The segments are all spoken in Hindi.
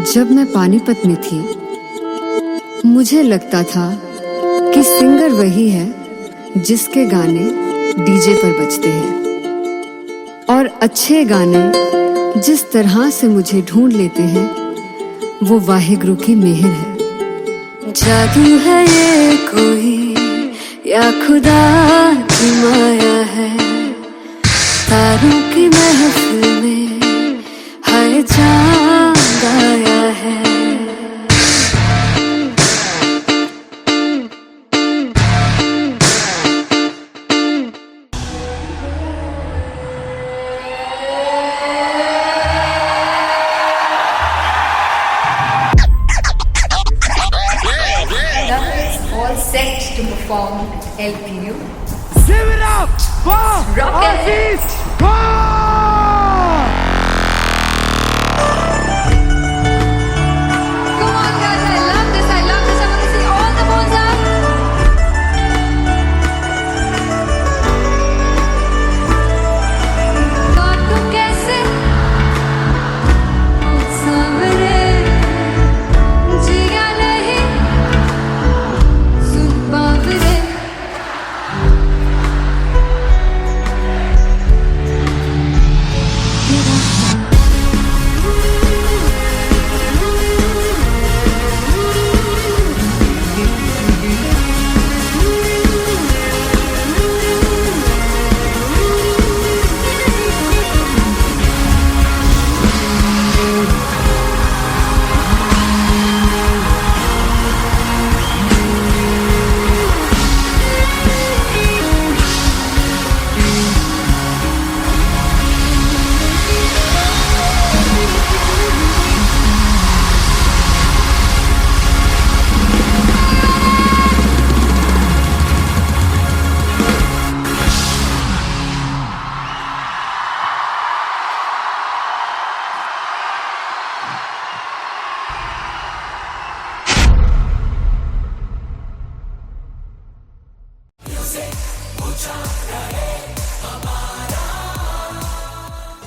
जब मैं पानीपत में थी, मुझे लगता था कि सिंगर वही है जिसके गाने डीजे पर बजते हैं, और अच्छे गाने जिस तरह से मुझे ढूंढ लेते हैं वो वाहिगुरु की मेहर है। जादू है ये कोई या खुदा की माया है, तारों की महफिल में हाय चांद आया है। All set to perform LPU. Give it up for Rocket. Aziz Khan! Come on guys, I love this, I love this. I want to see all the balls up. काटू कैसे सामने जिया नहीं सुन बावरे।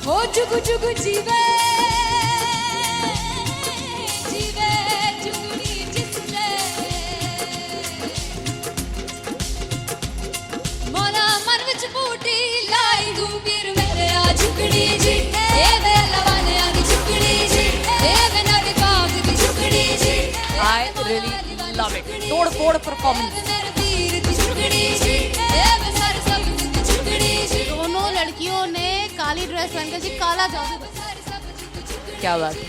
हो जुगु जुगु जीवे जीवे जुगनी जिसने मोला मन विच बूटी लाई गुबीर मेरे आ झुकड़ी जी ए वे लवाने आ दी झुकड़ी जी ए वे नदी बाग दी झुकड़ी जी। I really love it. तोड़ फोड़ performance. मेरे वीर दी झुकड़ी जी ए वे सर सब दी झुकड़ी जी। दोनों लड़कियों ने काली ड्रेस पहनकर जी काला जादू कर दिया। क्या बात है।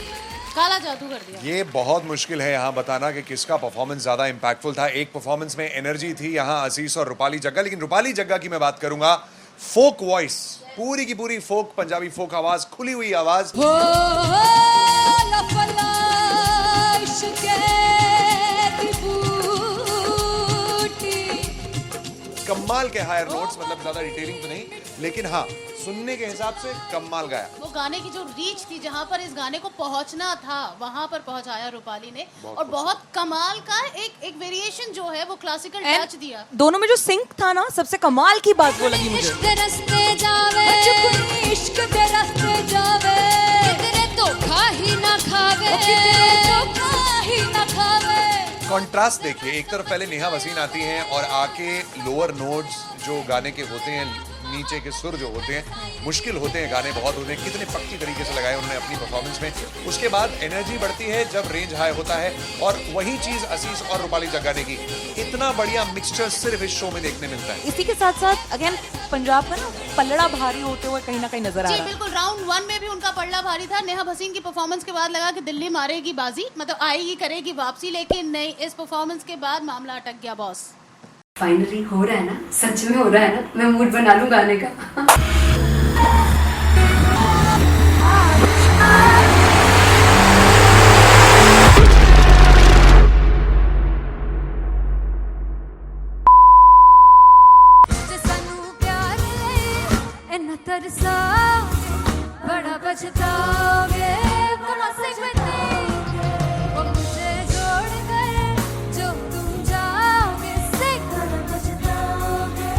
काला जादू कर दिया। ये बहुत मुश्किल है यहाँ बताना कि किसका परफॉर्मेंस ज्यादा इंपैक्टफुल था। एक परफॉर्मेंस में एनर्जी थी यहाँ असीस और रूपाली जग्गा, लेकिन रूपाली जग्गा की मैं बात करूंगा फोक वॉइस, पूरी की पूरी फोक, पंजाबी फोक आवाज, खुली हुई आवाज। हो लफला इश्क़े दी बूटी। कमाल के हायर नोट्स, मतलब ज्यादा डिटेलिंग तो नहीं, लेकिन हाँ सुनने के हिसाब से कमाल गाया। वो गाने की जो रीच थी, जहाँ पर इस गाने को पहुंचना था वहां पर पहुंचाया रूपाली ने, और बहुत कमाल का एक वेरिएशन जो है वो क्लासिकल टच दिया। दोनों में जो सिंक था ना, सबसे कमाल की बात वो लगी मुझे। इश्क दे रस्ते जावे इश्क दे रस्ते जावे, कितने धोखा ही ना खावे, कितने धोखा ही ना खावे। कॉन्ट्रास्ट देखिए, एक तरफ पहले नेहा वसीन आती हैं और आके लोअर नोट्स जो गाने के होते हैं, नीचे के सुर जो होते हैं, मुश्किल होते हैं, गाने बहुत होते हैं, कितने पक्की तरीके से लगाए उन्होंने अपनी परफॉर्मेंस में। उसके बाद एनर्जी बढ़ती है जब रेंज हाई होता है, और वही चीज असीस और रूपाली जग्गा ने की। इतना बढ़िया मिक्सचर सिर्फ इस शो में देखने मिलता है। इसी के साथ साथ अगेन पंजाब का ना पलड़ा भारी होते हुए कहीं ना कहीं नजर आ जी रहा है। बिल्कुल, राउंड 1 में भी उनका पलड़ा भारी था। नेहा भसीन की परफॉर्मेंस के बाद लगा कि दिल्ली मारेगी बाजी, मतलब आएगी करेगी वापसी, लेकिन नहीं, इस परफॉर्मेंस के बाद मामला अटक गया बॉस। फाइनली हो रहा है ना, सच में हो रहा है ना, मैं मूड बना लूं गाने का। तरसा बड़ा पछताओगे, बड़ा से वो मुझे छोड़ कर जो तुम जाओगे, से बड़ा पछताओगे,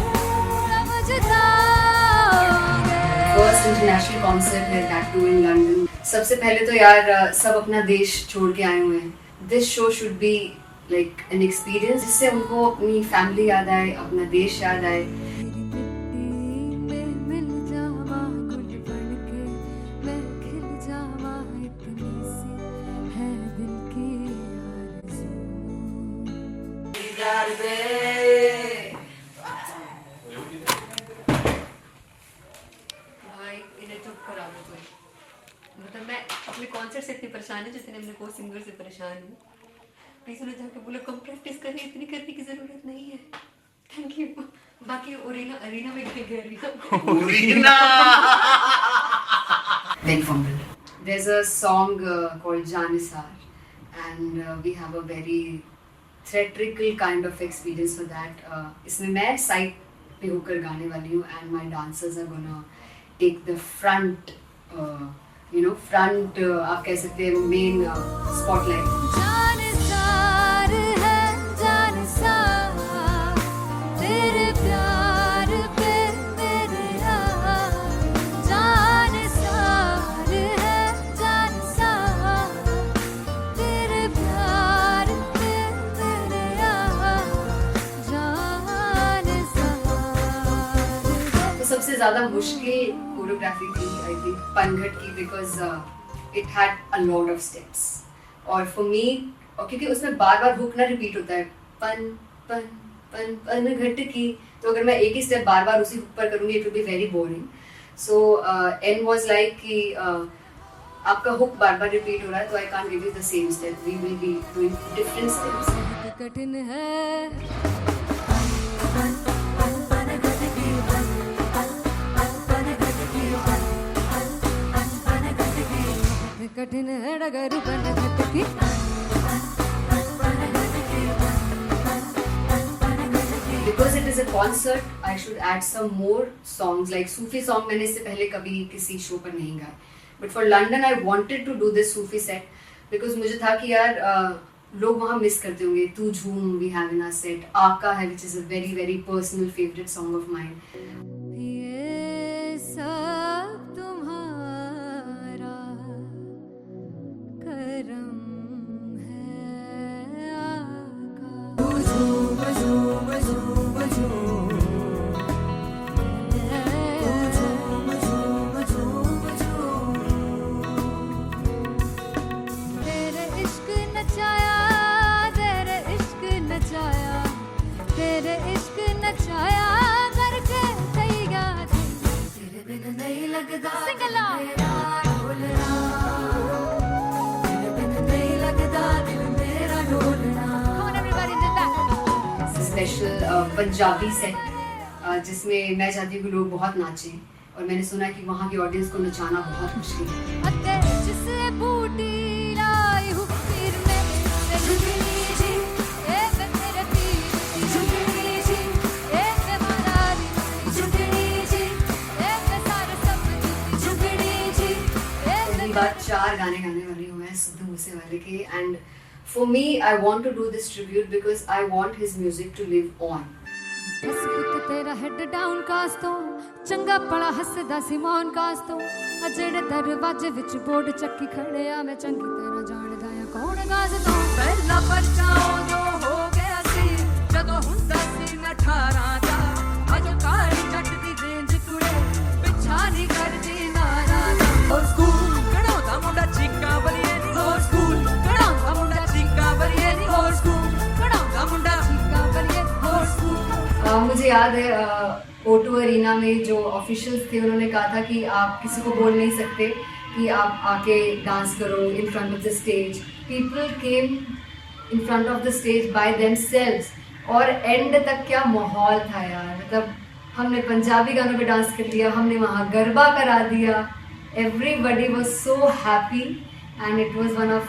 बड़ा पछताओगे। First international concert with that too in London. सबसे पहले तो यार सब अपना देश छोड़ के आए हुए हैं। This show should be like an experience जिससे उनको अपनी फैमिली याद आए, अपना देश याद आए। भाई इन्हें चुप करा दो कोई। मतलब मैं अपने कॉन्सर्ट से इतनी परेशान है जितने अपने को सिंगर से परेशान हूँ। प्लीज उन्हें जाके बोलो कम प्रैक्टिस करनी, इतनी करने की जरूरत नहीं है। Thank you. बाकी अरीना में गए arena Very fumble. There's a song called Janisar and we have a very theatrical kind of experience for that. इसमें मैं साइड पे होकर गाने वाली हूँ and my dancers are gonna take the front, front आप कह सकते हैं main spotlight. जानसार है जानसार तेरे प्यार पे मेरे यार जानसार है जानसार तेरे प्यार पे मेरे यार जानसार। तो सबसे ज़्यादा मुश्किल कोरियोग्राफी थी आई थिंक पनघट की because it had a lot of steps और फॉर मी और क्योंकि उसमें बार बार हुक ना रिपीट होता है पन पन पन पन घट की, तो अगर मैं एक ही स्टेप बार बार उसी हुक पर करूंगी it will be very boring. So an was like कि आपका हुक बार बार रिपीट हो रहा है तो I can't give you the same step, we will be doing different steps. कठिन है कठिन है डगर बनघट की Because it is a concert, I should add some more songs like Sufi song मैंने इससे पहले कभी किसी शो पर नहीं गाए। But for London I wanted to do this Sufi set because मुझे था कि यार लोग वहाँ मिस करते होंगे। तू झूम we have in our set, आका है which is a very very personal favorite song of mine. ये सब तुम्हारा करम है आका। तेरे इश्क नचाया तेरे इश्क नचाया तेरे इश्क नचाया करके सैया तेरे बिन नहीं लगदा सिंगला मेरा ढोलना तेरे बिन नहीं लगदा दिल मेरा ढोलना। Come on everybody did that. Special Punjabi set जिसमें मैं चाहती हूँ कि लोग बहुत नाचें और मैंने सुना कि वहाँ की ऑडियंस को नचाना बहुत मुश्किल है। अते जिससे बूटी लाई हूँ पीर में ते झुकनी जी ए वे मेरे पीर झुकनी जी ए वे मनाली झुकनी जी ए वे सारे सब झुकनी जी ए पहली बार 4 गाने गाने वाली हूँ मैं सिद्धू मूसेवाले के and for me I want to do this tribute because I want his music to live on. बस पुत तेरा हेड डाउन कास तो चंगा पड़ा हसदा सिमोन कास तो आ जेड़े दरवाजे विच बोर्ड चक्की खड़े आ मैं चंगी तरह जानदा आ कौन गाज तो पहला बचाओ जो हो गया सी जदों हुंदा सी मैं 18 दा अजो कारी जट दी रेंज कुड़े पिछा नहीं करदी नारा दा और स्कूल कढ़ाउंदा मुंडा चीका बलिए नी और स्कूल कढ़ाउंदा मुंडा चीका बलिए नी और स्कूल कढ़ाउंदा मुंडा का बलिए और स्कूल। मुझे याद है O2 अरीना में जो ऑफिशियल्स थे उन्होंने कहा था कि आप किसी को बोल नहीं सकते कि आप आके डांस करो in front of the stage. People came in front of the stage by themselves और एंड तक क्या माहौल था यार। मतलब हमने पंजाबी गानों पे डांस कर लिया, हमने वहाँ गरबा करा दिया। Everybody was so happy and it was one of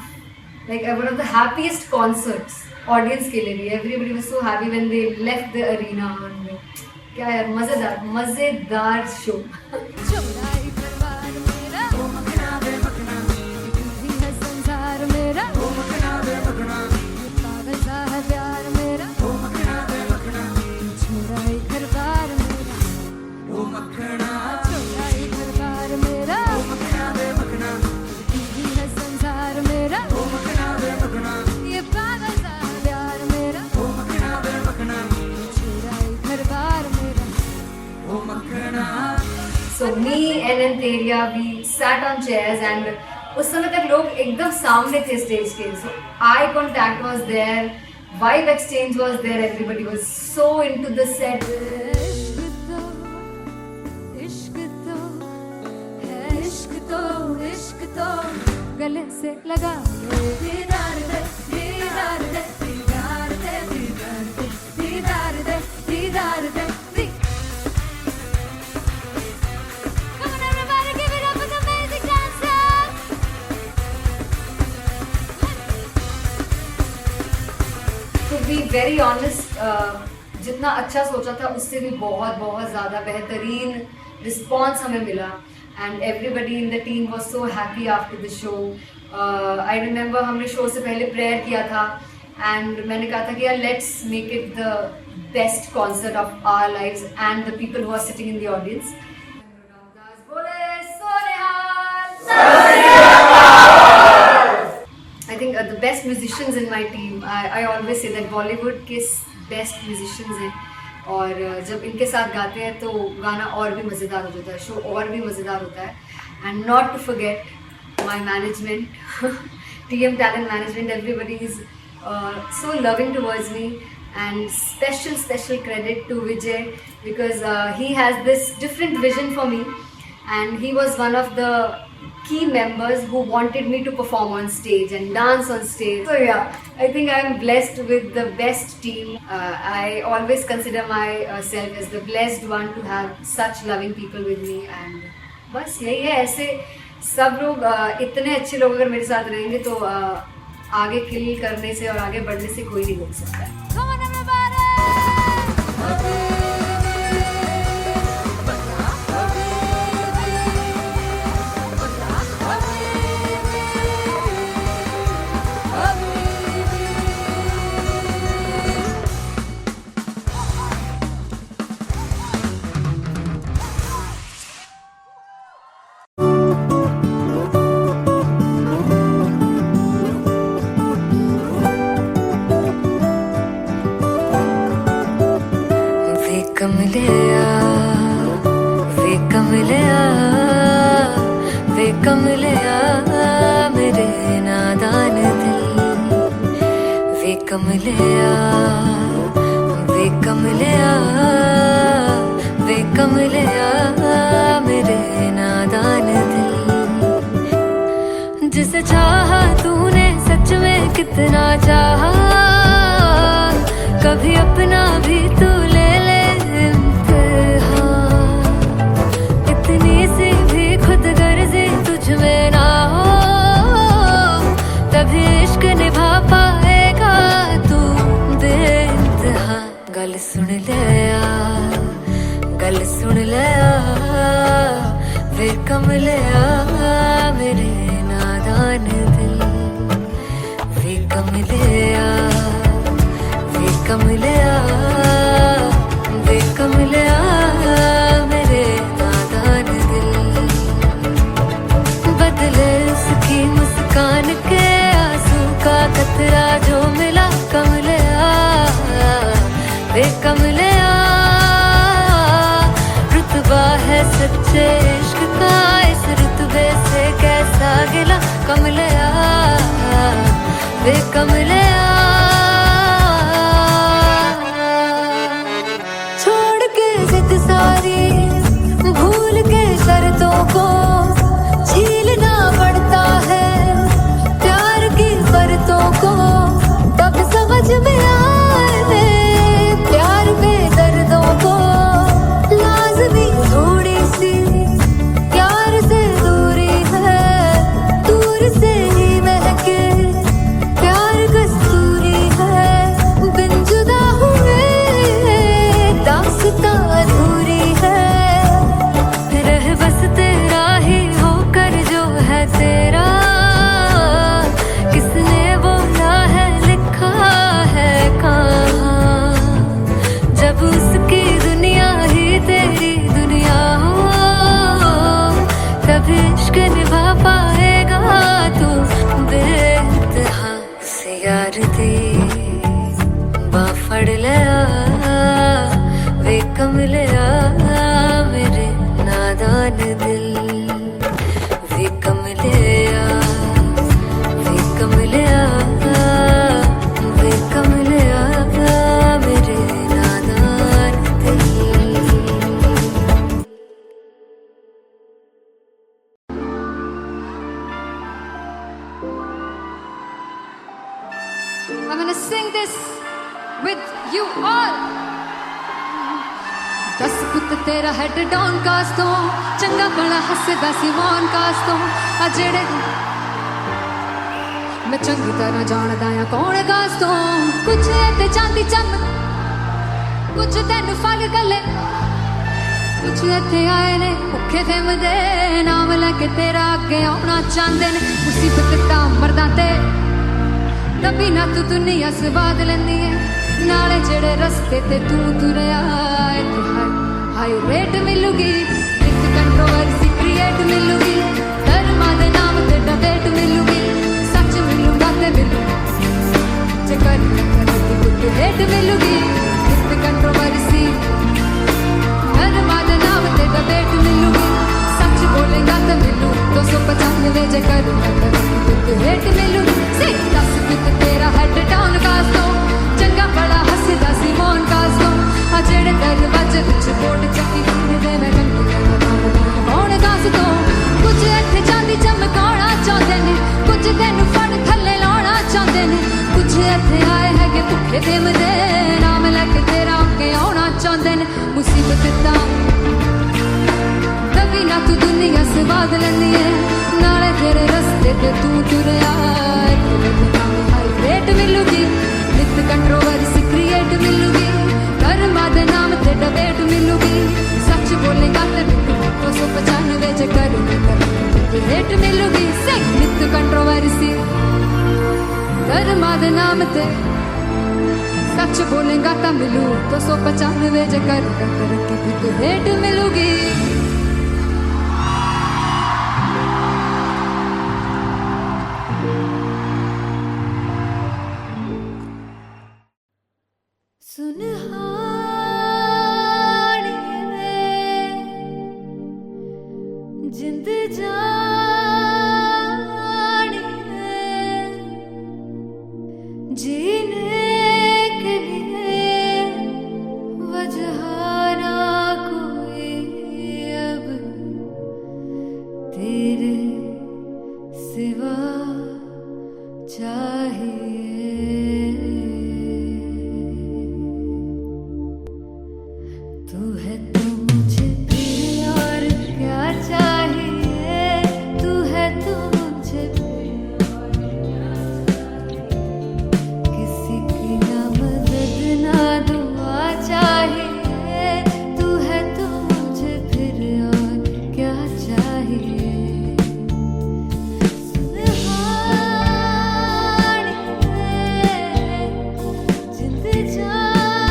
the happiest concerts audience के लिए भी। Everybody was so happy when they left the arena. क्या यार मजेदार शो। चौड़ाई परिवार मेरा ओ मखना बे मखना भी है संसार मेरा ओ मखना बे मखना पागल सा है प्यार मेरा ओ मखना बे मखना चौड़ाई परिवार मेरा ओ मखना चौड़ाई परिवार मेरा ओ मखना बे मखना So me and Antheria, we sat on chairs and उस समय तक लोग एकदम सामने थे स्टेज के. So eye contact was there, vibe exchange was there, everybody was so into the set. इश्क तो है, इश्क तो गले से लगा लो. दीदार दे, दीदार दे, दीदार दे, दीदार दे, दीदार दे, दीदार दे. Come on everybody, give it up for the amazing dancers. To be very honest, जितना अच्छा सोचा था उससे भी बहुत बहुत ज़्यादा बेहतरीन रिस्पॉन्स हमें मिला. And everybody in the team was so happy after the show. I remember हमने शो से पहले प्रेयर किया था एंड मैंने कहा था कि यार let's make it the best concert of our lives and the people who are sitting in the audience. I think the best musicians in my team, I always say that Bollywood के best musicians हैं और जब इनके साथ गाते हैं तो गाना और भी मज़ेदार हो जाता है, शो और भी मज़ेदार होता है. And not to forget my management, TM Talent Management, everybody is so loving towards me. And special credit to Vijay because he has this different vision for me and he was one of the key members who wanted me to perform on stage and dance on stage. So yeah, I think I am blessed with the best team. I always consider myself as the blessed one to have such loving people with me and बस यही है. ऐसे सब लोग इतने अच्छे लोग अगर मेरे साथ रहेंगे तो आगे किल करने से और आगे बढ़ने से कोई नहीं रोक सकता है. Come on everybody. कमलिया मेरे नादान दिल. वे कमलिया, वे कमलिया, वे कमलिया मेरे नादान दिल. जिसे चाहा तूने सच में कितना चाहा, कभी अपना भी तू ले ले इम्तिहान. इतनी सी भी खुद गर्जी तुझ में ना हो तभी इश्क निभा पाएगा तू बेइंतहा. गल सुन ले आ, गल सुन ले आ, वे कमलिया मेरे नादान दिल. वे कमलिया, वे कमलिया, वे कमलिया मेरे नादान दिल. बदले उसकी मुस्कान के आंसू का कतरा जो मिला कमलिया. वे कमलिया, रुतबा है सच्चे इश्क का, इस रुतबे से कैसा गिला कमलिया. वे कमलिया, छोड़ के जिद सारी, भूल के शर्तों को, झीलना पड़ता है प्यार की शर्तों को. तब समझ में आए प्यार में दर्दों को. लाज़मी थोड़ी सी प्यार से दूरी है, दूर से ही महके प्यार कस्तूरी है. बिन जुदा हुए दास्तां अधूरी है. रह बस तेरा ही होकर जो है तेरा, किसने बोला है लिखा है कहाँ. जब उसकी दुनिया ही तेरी दुनिया हो तब इश्क निभा पाएगा तू बेइंतहा. से यार दी बाफड़ लिया, वे कमलिया मेरे नादान this with you all. 10 ਪੁੱਤ ਤੇਰਾ ਹੈਡ ਡਾਊਨ ਕਾਸ ਤੋਂ ਚੰਗਾ ਭਲਾ ਹੱਸਦਾ ਸੀ ਮੌਨ ਕਾਸ ਤੋਂ ਆ ਜਿਹੜੇ ਮੈਂ ਚੰਗੀ ਤਰ੍ਹਾਂ ਜਾਣਦਾ ਆ ਕੌਣ ਕਾਸ ਤੋਂ ਕੁਝ ਤੇ ਚਾਂਦੀ ਚੰਮ ਕੁਝ ਤੈਨੂੰ ਫਲ ਗੱਲੇ ਕੁਝ ਇੱਥੇ ਆਏ ਨੇ ਭੁੱਖੇ ਫਿਰਦੇ ਨਾਮ ਲੈ ਕੇ ਤੇਰਾ ਅੱਗੇ ਆਉਣਾ ਚਾਹੁੰਦੇ ਨੇ ਮੁਸੀਬਤ ਤਾਂ ਮਰਦਾਂ ਤੇ ਤਬੀ ਨਾ ਤੂੰ ਦੁਨੀਆ ਸਵਾਦ ਲੈਂਦੀ ਏ ਨਾਲੇ ਜਿਹੜੇ ਰਸਤੇ ਤੇ ਤੂੰ ਤੁਰਿਆ ਇੱਥੇ ਹਾਈ ਰੇਟ ਮਿਲੂਗੀ ਇੱਕ ਕੰਟਰੋਵਰਸੀ ਕ੍ਰੀਏਟ ਮਿਲੂਗੀ ਧਰਮਾਂ ਦੇ ਨਾਮ ਤੇ ਡਬੇਟ ਮਿਲੂਗੀ ਸੱਚ ਮਿਲੂਗਾ ਤੇ ਮਿਲੂ ਜੇ ਕਰ ਕੁੱਤ ਰੇਟ ਮਿਲੂਗੀ ਇੱਕ ਕੰਟਰੋਵਰਸੀ ਧਰਮਾਂ ਦੇ ਨਾਮ ਤੇ ਡਬੇਟ ਮਿਲੂਗੀ ਸੱਚ ਬੋਲੇਗਾ ਤੇ ਮਿਲੂ 295 ਜੇ ਕਰ ਕੁੱਤ ਰੇਟ ਮਿਲੂਗੀ ਸੇ 10 ਕੁੱਤ ਤੇਰਾ ਹੈਡ ਡਾਊਨ ਕਾਸ ਤੋਂ ਚੰਗਾ ਬੜਾ ਹੱਸਦਾ ਸੀ ਮੌਨ ਕਾਸ ਤੋਂ ਆ ਜਿਹੜੇ ਦਰਵਾਜ਼ੇ ਵਿੱਚ ਬੋਰਡ ਚੱਕੀ ਫਿਰਦੇ ਮੈਂ ਕੰਕੀ ਕੌਣ ਕਾਸ ਤੋਂ ਕੁਝ ਇੱਥੇ ਚਾਂਦੀ ਚਮਕਾਉਣਾ ਚਾਹੁੰਦੇ ਨੇ ਕੁਝ ਤੈਨੂੰ ਫੜ ਥੱਲੇ ਲਾਉਣਾ ਚਾਹੁੰਦੇ ਨੇ ਕੁਝ ਇੱਥੇ ਆਏ ਹੈਗੇ ਭੁੱਖੇ ਫਿਰਦੇ ਨਾਮ ਲੈ ਕੇ ਤੇਰਾ ਅੱਗੇ ਆਉਣਾ ਚਾਹੁੰਦੇ ਨੇ ਮੁਸੀਬਤ ਤਾਂ ਤਬੀ ਨਾ ਤੂੰ ਦੁਨੀਆ ਸਵਾਦ ਲੈਂਦੀ ਏ ਨਾਲੇ ਤੇਰੇ ਰਸਤੇ ਤੇ ਤੂੰ ਤੁਰਿਆ ਹਾਈ ਰੇਟ ਮਿਲੂਗੀ ਨਿਤ ਕੰਟਰੋਵਰਸੀ ਕ੍ਰੀਏਟ ਮਿਲੂਗੀ ਧਰਮਾਂ ਦੇ ਨਾਮ ਤੇ ਡਬੇਟ ਮਿਲੂਗੀ ਸੱਚ ਬੋਲੇਗਾ ਤੇ ਮਿਲੂ 295 ਜੇ ਕਰੇਗਾ ਰੇਟ ਮਿਲੂਗੀ ਸੇ ਨਿਤ ਕੰਟਰੋਵਰਸੀ ਧਰਮਾਂ ਦੇ ਨਾਮ ਤੇ ਸੱਚ ਬੋਲੇਗਾ ਤਾਂ ਮਿਲੂ 295 ਜੇ ਕਰੇਗਾ ਤਰੱਕੀ ਤੇ ਰੇਟ ਮਿਲੂਗੀ जिंद जानी है जीने के लिए वजह ना कोई अब तेरे सिवा चाहिए तू है तो मुझे फिर और क्या चाहिए तू है तो मुझे किसी की ना मदद ना दुआ चाहिए तू है तो मुझे फिर और क्या चाहिए सुनहानी है जिंद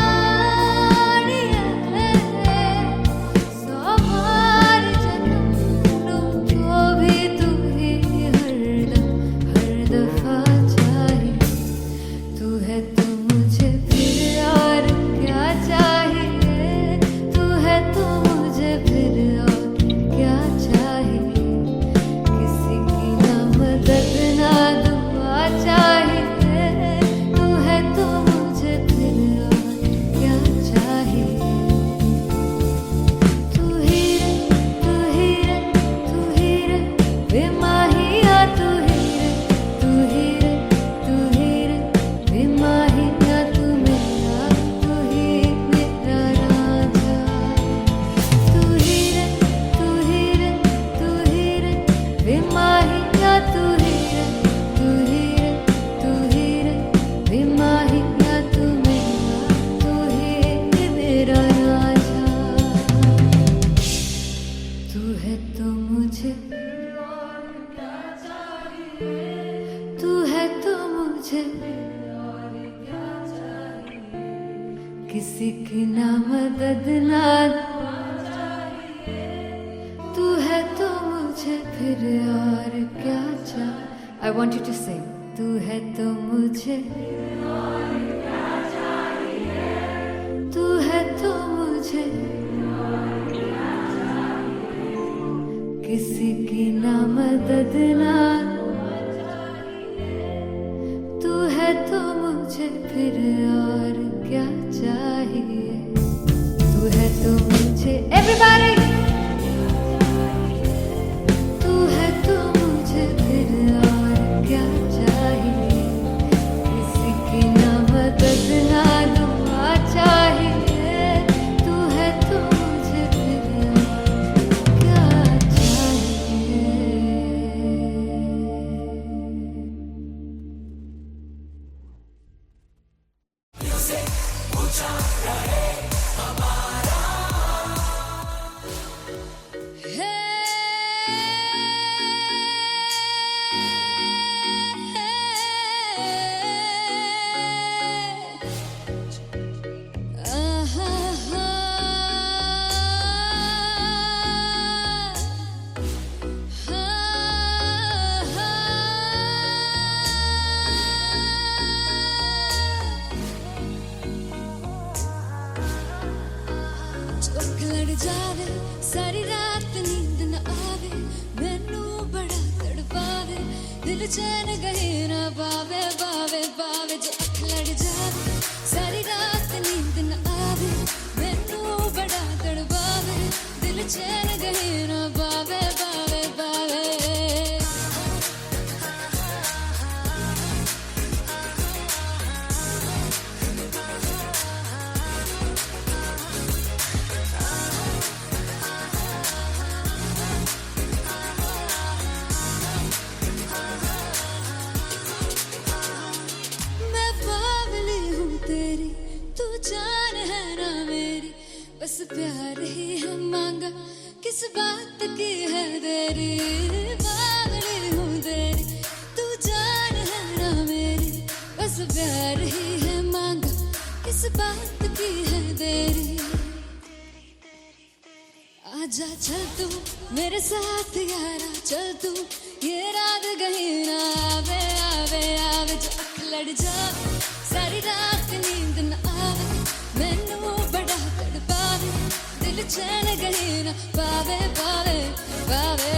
जानी है सौ बार जन्म लूं तो भी तू ही हरदम हर दफा चाहिए तू है तो मुझे फिर और क्या चाहिए तू है तो मुझे फिर और क्या चाहिए किसी की ना मदद ना दुआ चाहिए तू है तो मुझे फिर और क्या चाहिए तू ही रे तू ही रे तू ही रे बेमाहिया तू ही रे तू ही रे तू ही रे बेमाहिया तू मेरा राजा तू ही रे तू ही रे तू ही रे बेमाहिया तू ही रे तू ही रे तू ही रे बेमाहिया तू ही मेरा राजा तू है तो मुझे तू है तो मुझे किसी की ना मदद ना तू है तो मुझे फिर और क्या चाहिए I want you to sing तू है तो मुझे तू है तो मुझे किसी की ना मदद ना तू है तो मुझे फिर और क्या चाहिए तू है तो मुझे everybody तू है तो मुझे फिर और क्या चाहिए किसी की ना मदद लड़ जावे सारी रात नींद न आवे मैनू बड़ा तड़पावे दिल चैन गहे ना पावे पावे पावे जो अख लड़ जावे सारी रात नींद न आवे मैनू बड़ा तड़पावे दिल चैन गहे ना पावे पावे पावे मैं बावली हूँ तेरी तू जान है ना मेरी बस प्यार ही है मांगा किस बात की है देरी बावली हूँ तेरी तू जान है ना मेरी बस प्यार ही है मांगा किस बात की है देरी आजा चल तू मेरे साथ यारा चल तू ये रात गही ना आवे आवे आवे जो अख लड़ जावे सारी रात नींद न आवे मैनू बड़ा तड़पावे दिल चैन गही ना पावे पावे पावे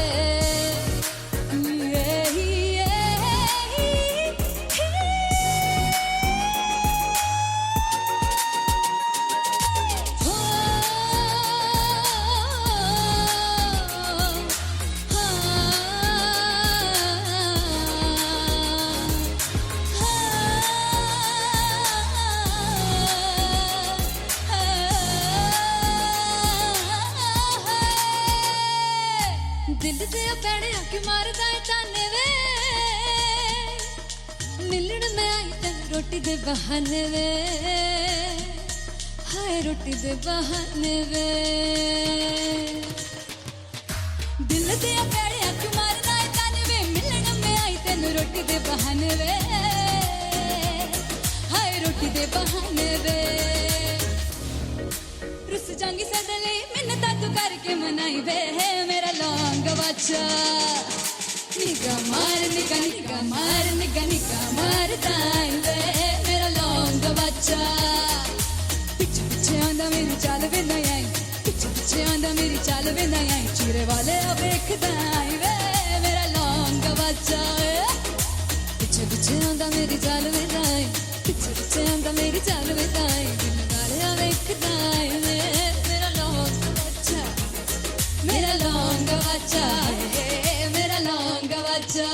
दिल दे पैणे आके मारदा है ताने वे मिलन में आई तन रोटी दे बहाने वे हाय रोटी दे बहाने वे दिल दे पैणे आके मारदा है ताने वे मिलन में आई तन रोटी दे बहाने वे हाय रोटी दे बहाने वे रुस जांगी सदले मिन्नता तू करके मनाई वे मेरा लौंग बच्चा निगा मार दाई वे मेरा लौंग बच्चा पिछे पिछे आंदा मेरी चाल वे नहीं आई पिछे पिछे आंदा मेरी चाल वे नहीं आई चूरे वाले वेखदा आई वे मेरा लौंग बच्चा पिछे पिछे आंदा मेरी चाल वे नहीं आई पिछे पिछे आंदा मेरी चाल वे नहीं आई दिल वाले वेखदा आई वे मेरा लौंग बच्चा मेरा लौंग बच्चा मेरा लौंग बच्चा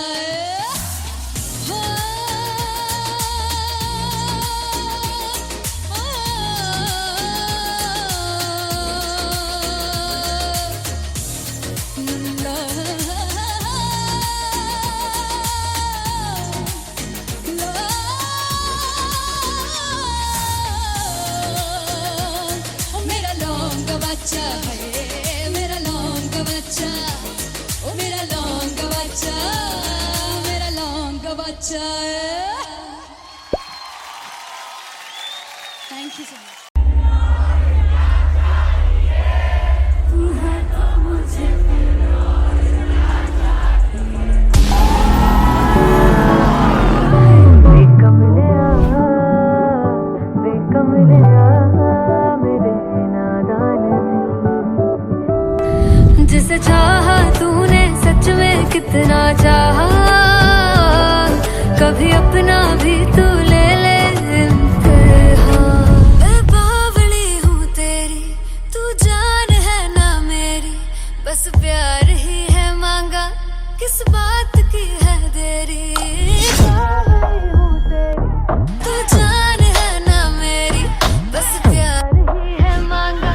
मेरा लौंग बच्चा मेरा लौंग बच्चा ओ मेरा लौंग बच्चा मेरा लौंग बच्चा थैंक यू सो मच जिसे चाहा तूने सच में कितना चाहा कभी अपना भी तू ले ले इम्तिहान मैं बावली हूँ तेरी तू जान है ना मेरी बस प्यार ही है मांगा किस बात की है देरी बावली हूँ तेरी तू जान है ना मेरी बस प्यार ही है मांगा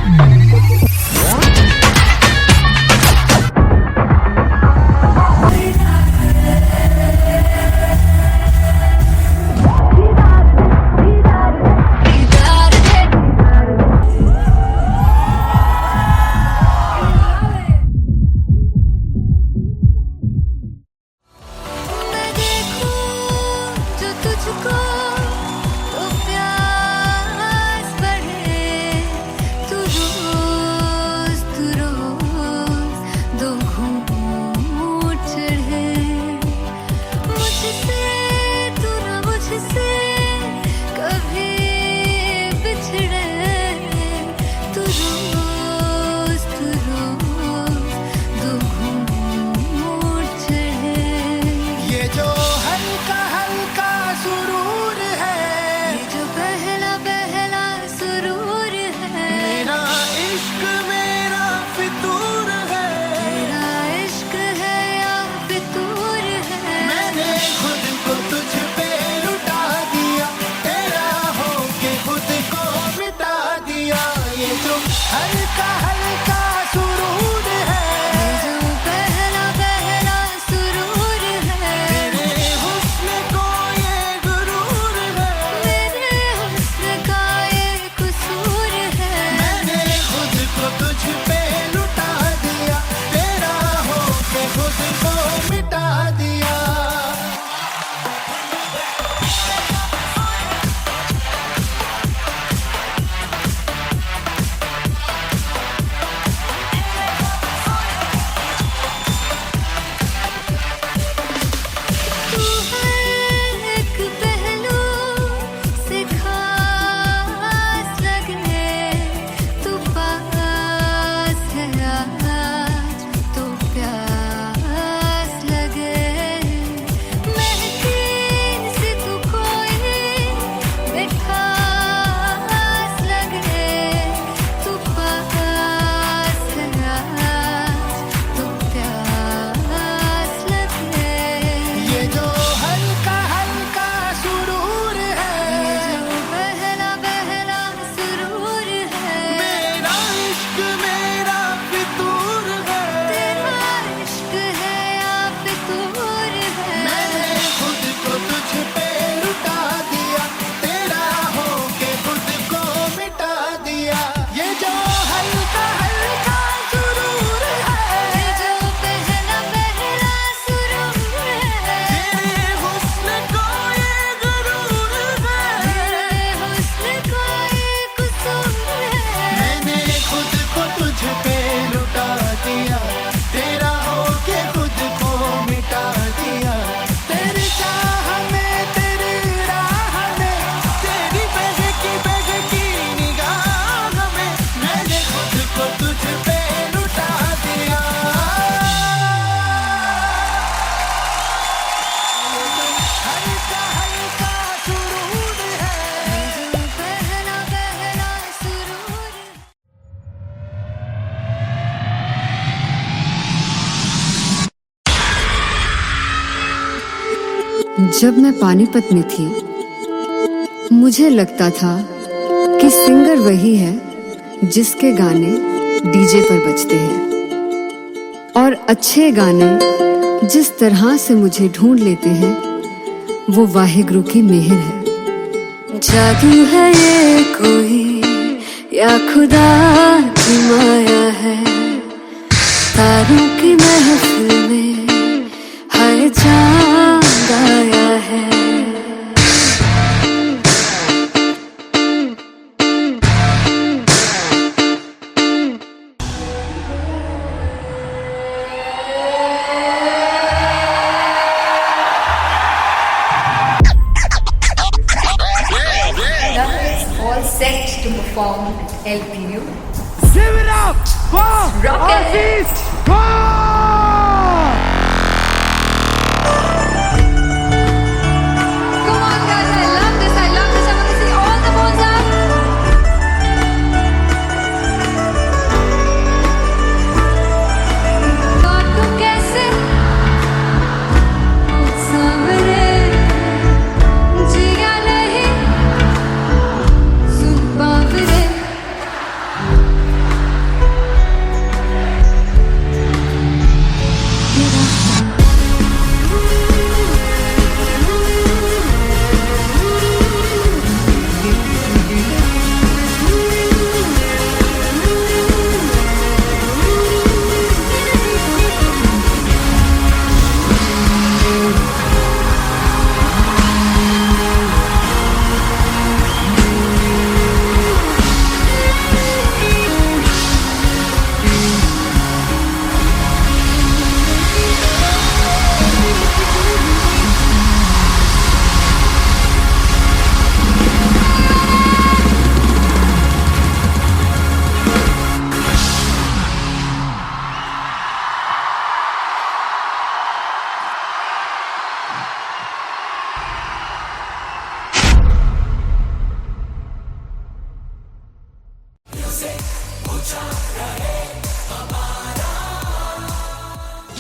जब मैं पानीपत में थी, मुझे लगता था कि सिंगर वही है जिसके गाने डीजे पर बजते हैं और अच्छे गाने जिस तरह से मुझे ढूंढ लेते हैं वो वाहिगुरु की मेहर है। जादू है ये कोई या खुदा की माया है, तारों की महफिल में हर चांद आया है। All set to perform at LPU. Give it up for Rocket. Aziz Khan! Come on, guys! I love this. I love this. I want to see all the balls up. काटूं कैसे सामने जिया नहीं सुन बावरे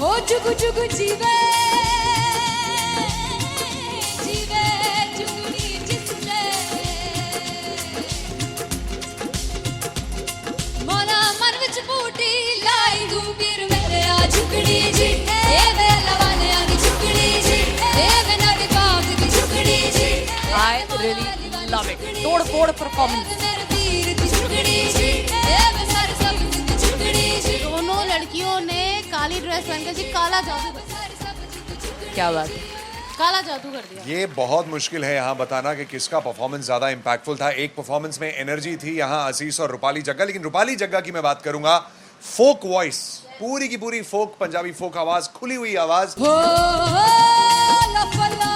हो जुगु जुगु जीवे जीवे जुगनी जिसने मौला मन विच बूटी लाई हूँ पीर मेरे आ झुकड़ी जी ए वे लवाने आगी झुकड़ी जी ए वे नाटी बाग की झुकड़ी जी I really love it. तोड़ फोड़ परफॉर्मेंस। मेरे पीर की झुकड़ी जी ए वे सारे सब की झुकड़ी जी दोनों लड़कियों ने काली ड्रेस पहनकर जी काला जादू कर दिया। क्या बात है। काला जादू कर दिया। ये बहुत मुश्किल है यहाँ बताना कि किसका परफॉर्मेंस ज्यादा इंपैक्टफुल था। एक परफॉर्मेंस में एनर्जी थी यहाँ असीस और रूपाली जग्गा, लेकिन रूपाली जग्गा की मैं बात करूंगा। फोक वॉइस, पूरी की पूरी फोक, पंजाबी फोक आवाज, खुली हुई आवाज। हो लफला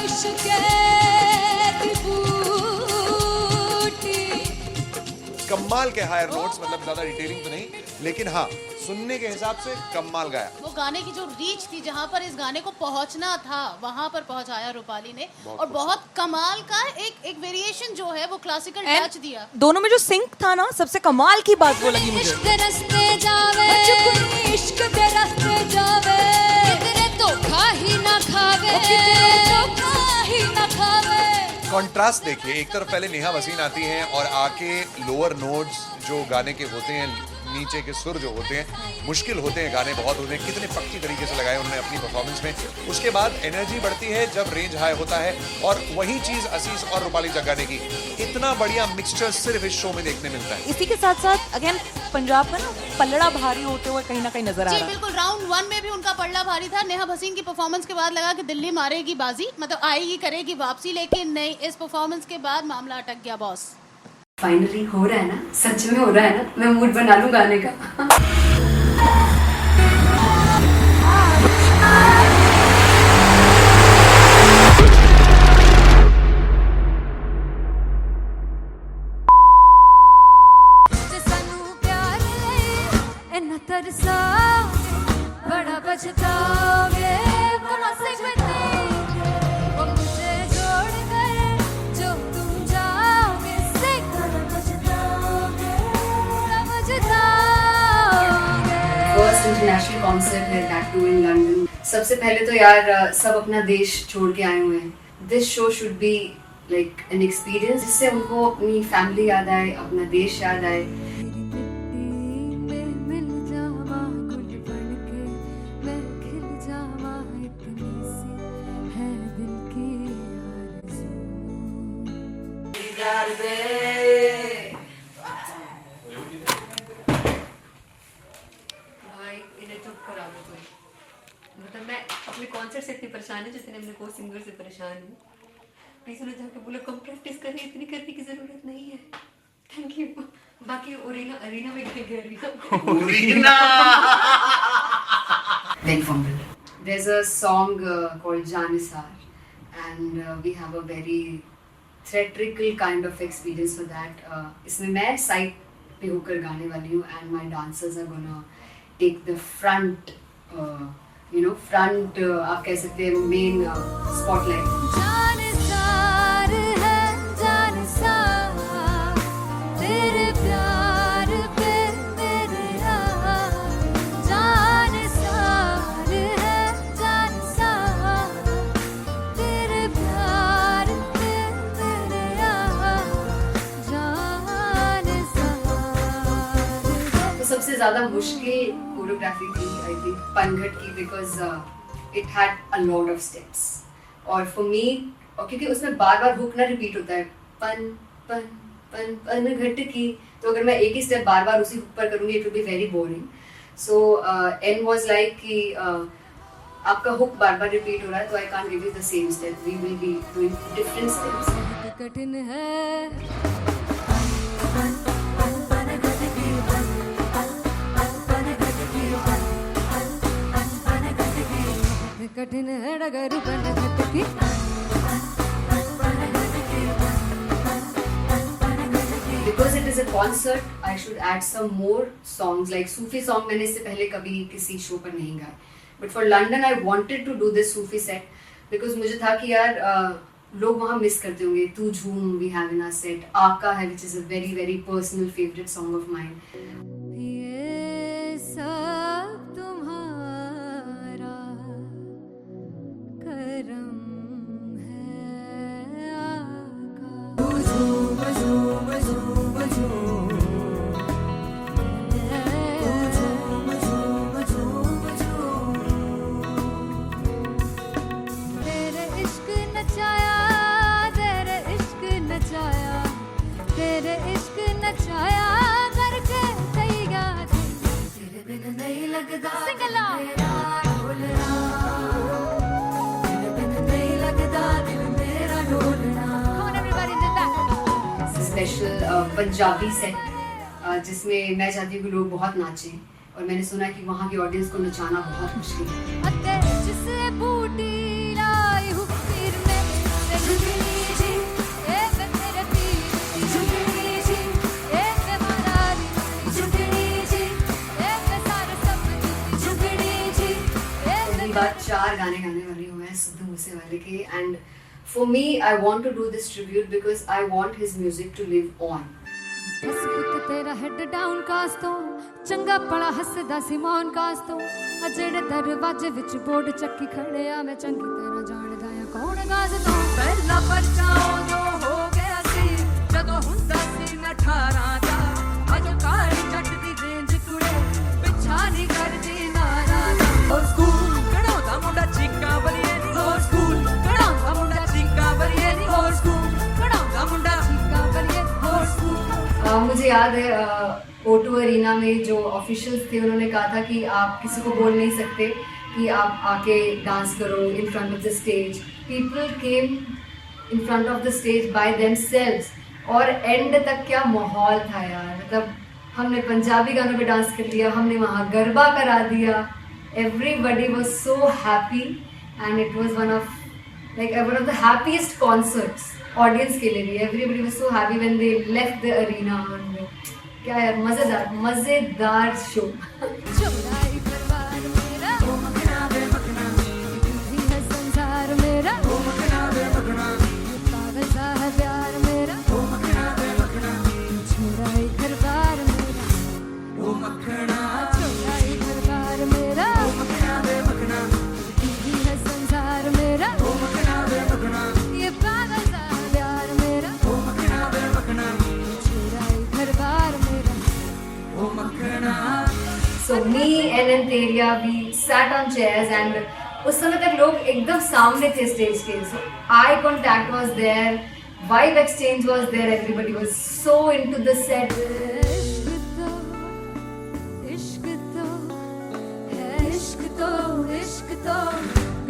इश्क़ की बूटी कमाल के हायर नोट्स, मतलब ज्यादा डिटेलिंग तो नहीं, लेकिन हाँ सुनने के हिसाब से कमाल गाया। वो गाने की जो रीच थी, जहाँ पर इस गाने को पहुंचना था वहां पर पहुंचाया रूपाली ने, और बहुत कमाल का एक वेरिएशन जो है वो क्लासिकल टच दिया। दोनों में जो सिंक था ना, सबसे कमाल की बात वो लगी मुझे। इश्क़ दे रस्ते जावे इश्क़ दे रस्ते जावे कितने धोखा ही ना खावे कितने धोखा ही ना खावे। कॉन्ट्रास्ट देखिए, एक तरफ पहले नेहा वसीन आती हैं और आके लोअर नोट्स जो गाने के होते हैं, नीचे के सुर जो होते हैं, मुश्किल होते हैं, गाने बहुत होते हैं, कितने पक्की तरीके से लगाए उन्होंने अपनी परफॉर्मेंस में। उसके बाद एनर्जी बढ़ती है जब रेंज हाई होता है, और वही चीज असीस और रूपाली जग्गा ने की। इतना बढ़िया मिक्सचर सिर्फ इस शो में देखने मिलता है। इसी के साथ साथ अगेन पंजाब का ना पलड़ा भारी होते हुए कहीं ना कहीं नजर आ जी रहा है। बिल्कुल, राउंड 1 में भी उनका पलड़ा भारी था। नेहा भसीन की परफॉर्मेंस के बाद लगा कि दिल्ली मारेगी बाजी, मतलब आएगी, करेगी वापसी, लेकिन नहीं, इस परफॉर्मेंस के बाद मामला अटक गया बॉस। फाइनली हो रहा है ना, सच में हो रहा है ना, मैं मूड बना लूं गाने का। सानू प्यार ले इन्ना तरसा बड़ा पछताओगे बड़ा सिखते वो मुझे छोड़ कर जो तुम जाओगे से बड़ा पछताओगे बड़ा पछताओगे। फर्स्ट इंटरनेशनल कॉन्सर्ट है, दैट टू इन लंदन। सबसे पहले तो यार सब अपना देश छोड़ के आए हुए हैं। This show should be like an experience जिससे उनको अपनी फैमिली याद आए, अपना देश याद आए। मतलब मैं अपने कॉन्सर्ट से इतनी परेशान हूँ जितने अपने को सिंगर से परेशान हूँ। प्लीज उन्हें जाके बोलो कम प्रैक्टिस करनी, इतनी करने की जरूरत नहीं है। Thank you. बाकी अरीना में गए arena Very fumble. There's a song called Janisar and we have a very theatrical kind of experience for that. इसमें मैं साइड पे होकर गाने वाली हूँ and my dancers are gonna take the front, front आप कह सकते हैं main spotlight. जानसार है जानसार तेरे प्यार पे मेरे यार जानसार है जानसार तेरे प्यार पे मेरे यार जानसार। तो सबसे ज़्यादा मुश्किल कोरियोग्राफी थी आई थिंक पनघट की, because it had a lot of steps और फॉर मी, और क्योंकि उसमें बार बार हुक ना रिपीट होता है, पन पन पन पन घट की, तो अगर मैं एक ही स्टेप बार बार उसी हुक पर करूँगी it will be very boring. So an was like कि आपका हुक बार बार रिपीट हो रहा है तो I can't give you the same step, we will be doing different steps. कठिन है कठिन है डगर बन घटकी Because it is a concert, I should add some more songs like Sufi song. मैंने इससे पहले कभी किसी शो पर नहीं गाए, but for London I wanted to do this Sufi set because मुझे था कि यार लोग वहाँ मिस करते होंगे। तू झूम we have in our set, आका है which is a very very personal favorite song of mine. ये सब तुम्हारा करम है आका। झूम झूम झूम झूम झूम झूम झूम झूम तेरे इश्क नचाया तेरे इश्क नचाया तेरे इश्क नचाया करके तैयार तेरे बिन नहीं लगता सिंगला ढोलना तेरे बिन नहीं लगता दिल मेरा ढोलना। Come on everybody do that. Special Punjabi set जिसमें मैं चाहती हूँ कि लोग बहुत नाचें और मैंने सुना कि वहाँ की ऑडियंस को नचाना बहुत मुश्किल है। अते जिसे बूटी लाई हूँ पीर में से झुकनी जी ए मैं तेरे पीर की झुकनी जी ए मैं मनाली की झुकनी जी ए मैं सारे सब की झुकनी जी ए पहली बार 4 गाने गाने वाली हूँ मैं सिद्धू मूसेवाले के and for me I want to do this tribute because I want his music to live on. बस पुत तेरा हेड डाउन कास तो चंगा पड़ा हसदा सिमोन कास तो अजेड़े दरवाजे विच बोर्ड चक्की खड़े आ मैं चंगी तेरा जानदा या कौन गाज तो ਪਹਿਲਾ ਬੱਚਾ ਉਦੋਂ ਹੋ ਗਿਆ ਸੀ ਜਦੋਂ ਹੁੰਦਾ ਸੀ ਮੈਂ 18 ਦਾ ਅਜੋ ਕਾਲੀ ਜੱਟ ਦੀ ਰੇਂਜ ਕੁੜੇ ਪਿੱਛਾ ਨਹੀਂ ਕਰਦੀ ਨਾਰਾ ਦਾ ਹੋਰ ਸਕੂਲ ਕਢਾਉਂਦਾ ਮੁੰਡਾ ਚੀਕਾਂ ਬਲੀਏ ਨੀ ਹੋਰ ਸਕੂਲ ਕਢਾਉਂਦਾ ਮੁੰਡਾ ਚੀਕਾਂ ਬਲੀਏ ਨੀ ਹੋਰ ਸਕੂਲ ਕਢਾਉਂਦਾ ਮੁੰਡਾ ਚੀਕਾਂ ਬਲੀਏ ਹੋਰ ਸਕੂਲ। मुझे याद है O2 अरीना में जो ऑफिशियल्स थे उन्होंने कहा था कि आप किसी को बोल नहीं सकते कि आप आके डांस करो in front of the stage. People came in front of the stage by themselves और एंड तक क्या माहौल था यार, मतलब हमने पंजाबी गानों पे डांस कर लिया, हमने वहाँ गरबा करा दिया, everybody was so happy and it was one of the happiest concerts audience के लिए भी। Everybody was so happy when they left the arena. क्या यार मजेदार शो। चौड़ाई परिवार मेरा ओ मखना बे मखना भी है संसार मेरा ओ मखना बे मखना पागल सा है प्यार मेरा ओ मखना बे मखना चौड़ाई परिवार मेरा ओ मखना चौड़ाई परिवार So me and Anteria, we sat on chairs and उस समय तक लोग एकदम सामने थे स्टेज के. So eye contact was there, vibe exchange was there, everybody was so into the set. इश्क तो है, इश्क तो इश्क तो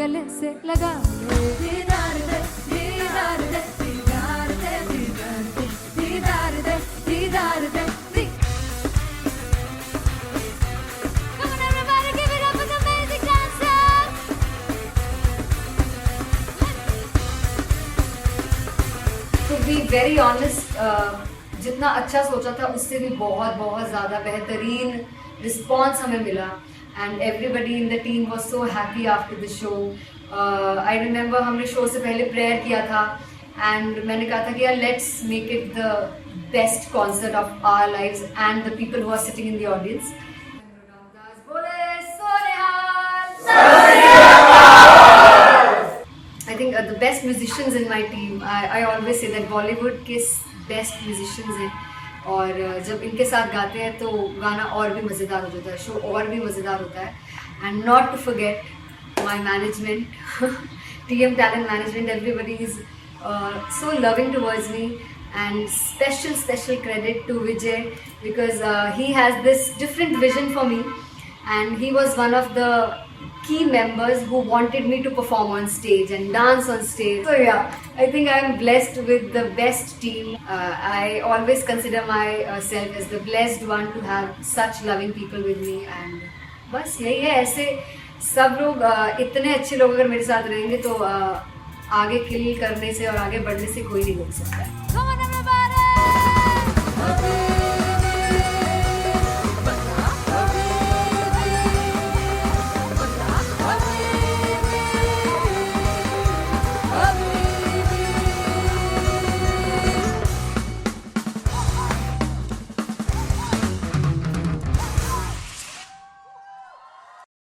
गले से लगा लो. दीदार दे दीदार दे दीदार दे दीदार दे दीदार दे दीदार दे. Come on everybody, give it up for the amazing dancers. To be very honest, जितना अच्छा सोचा था उससे भी बहुत बहुत ज़्यादा बेहतरीन रिस्पॉन्स हमें मिला. And everybody in the team was so happy after the show. I remember हमने शो से पहले प्रेयर किया था एंड मैंने कहा था कि यार let's make it the best concert of our lives and the people who are sitting in the audience. I think the best musicians in my team. I always say that Bollywood के best musicians हैं और जब इनके साथ गाते हैं तो गाना और भी मज़ेदार हो जाता है, शो और भी मज़ेदार होता है. And not to forget my management, TM Talent Management. Everybody is so loving towards me, and special credit to Vijay because he has this different vision for me, and he was one of the key members who wanted me to perform on stage and dance on stage. So yeah, I think I am blessed with the best team. I always consider myself as the blessed one to have such loving people with me. And बस यही है. ऐसे सब लोग इतने अच्छे लोग अगर मेरे साथ रहेंगे तो आगे किल करने से और आगे बढ़ने से कोई नहीं रोक सकता है.